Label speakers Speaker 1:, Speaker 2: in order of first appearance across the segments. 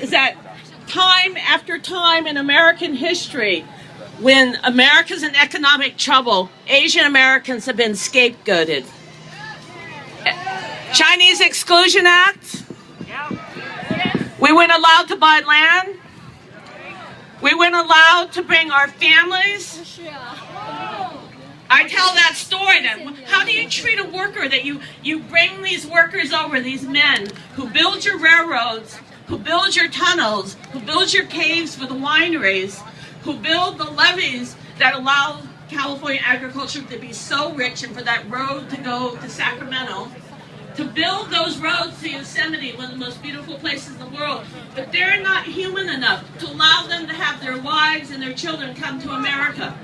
Speaker 1: is that time after time in American history, when America's in economic trouble, Asian Americans have been scapegoated. Chinese Exclusion Act. We weren't allowed to buy land. We weren't allowed to bring our families. I tell that story then. How do you treat a worker that you bring these workers over, these men who build your railroads, who build your tunnels, who build your caves for the wineries, who build the levees that allow California agriculture to be so rich and for that road to go to Sacramento, to build those roads to Yosemite, one of the most beautiful places in the world, but they're not human enough to allow them to have their wives and their children come to America.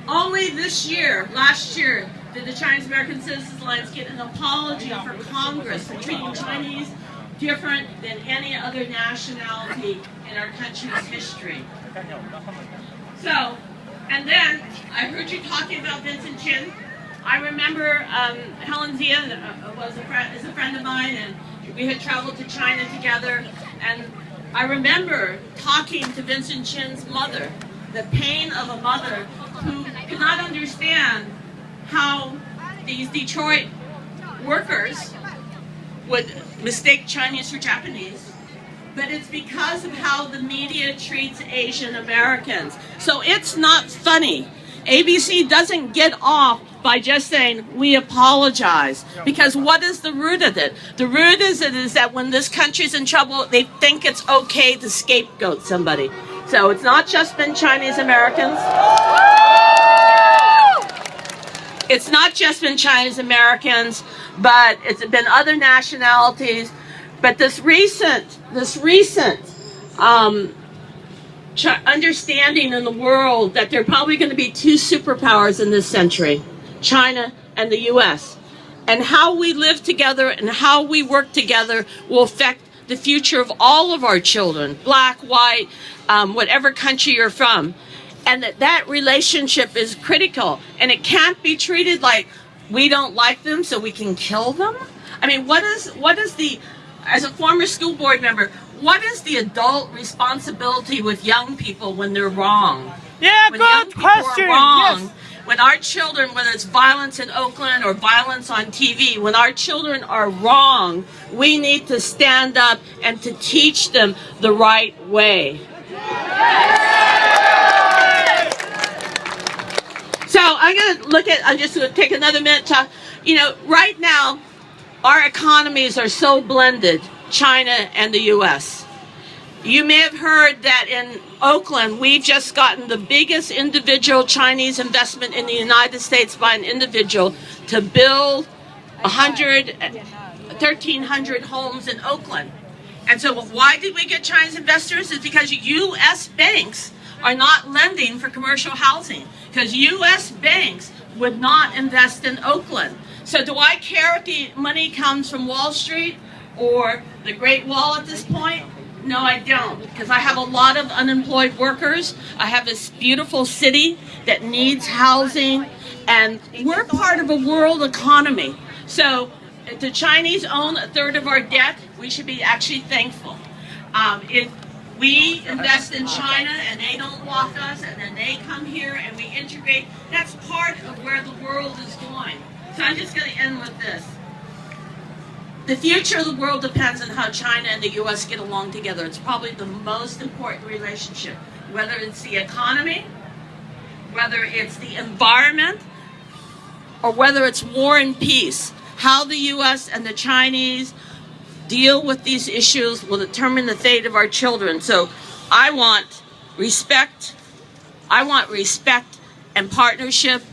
Speaker 1: Only last year, did the Chinese American Citizens Alliance get an apology for Congress for treating Chinese different than any other nationality in our country's history. So, and then I heard you talking about Vincent Chin. I remember Helen Zia is a friend of mine, and we had traveled to China together, and I remember talking to Vincent Chin's mother, the pain of a mother who could not understand how these Detroit workers would mistake Chinese for Japanese, but it's because of how the media treats Asian Americans. So it's not funny. ABC doesn't get off by just saying, we apologize. Because what is the root of it? The root is that when this country's in trouble, they think it's okay to scapegoat somebody. So it's not just been Chinese Americans. It's not just been Chinese Americans, but it's been other nationalities. But this recent understanding in the world that there are probably going to be two superpowers in this century, China and the U.S. And how we live together and how we work together will affect the future of all of our children, black, white, whatever country you're from. And that relationship is critical. And it can't be treated like we don't like them so we can kill them. I mean, what is the, as a former school board member, what is the adult responsibility with young people when they're wrong?
Speaker 2: Yeah,
Speaker 1: when young
Speaker 2: good
Speaker 1: people
Speaker 2: question.
Speaker 1: are wrong,
Speaker 2: Yes.
Speaker 1: When our children, whether it's violence in Oakland or violence on TV, when our children are wrong, we need to stand up and to teach them the right way. So I'm just going to take another minute to, right now, our economies are so blended, China and the U.S. You may have heard that in Oakland, we've just gotten the biggest individual Chinese investment in the United States by an individual to build 1,300 homes in Oakland. And so why did we get Chinese investors? It's because U.S. banks are not lending for commercial housing, because U.S. banks would not invest in Oakland. So do I care if the money comes from Wall Street or the Great Wall at this point? No, I don't, because I have a lot of unemployed workers. I have this beautiful city that needs housing, and we're part of a world economy. So if the Chinese own a third of our debt, we should be actually thankful. If we invest in China and they don't block us, and then they come here and we integrate, that's part of where the world is going. So I'm just going to end with this. The future of the world depends on how China and the U.S. get along together. It's probably the most important relationship, whether it's the economy, whether it's the environment, or whether it's war and peace. How the U.S. and the Chinese deal with these issues will determine the fate of our children. So I want respect. I want respect and partnership.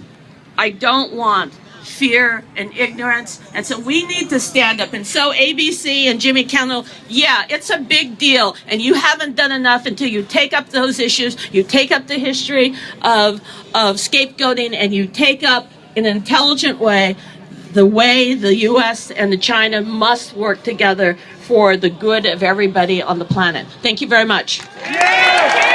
Speaker 1: I don't want fear and ignorance. And so we need to stand up. And so ABC and Jimmy Kimmel, yeah, it's a big deal. And you haven't done enough until you take up those issues. You take up the history of scapegoating, and you take up in an intelligent way the way the U.S. and the China must work together for the good of everybody on the planet. Thank you very much. Yeah!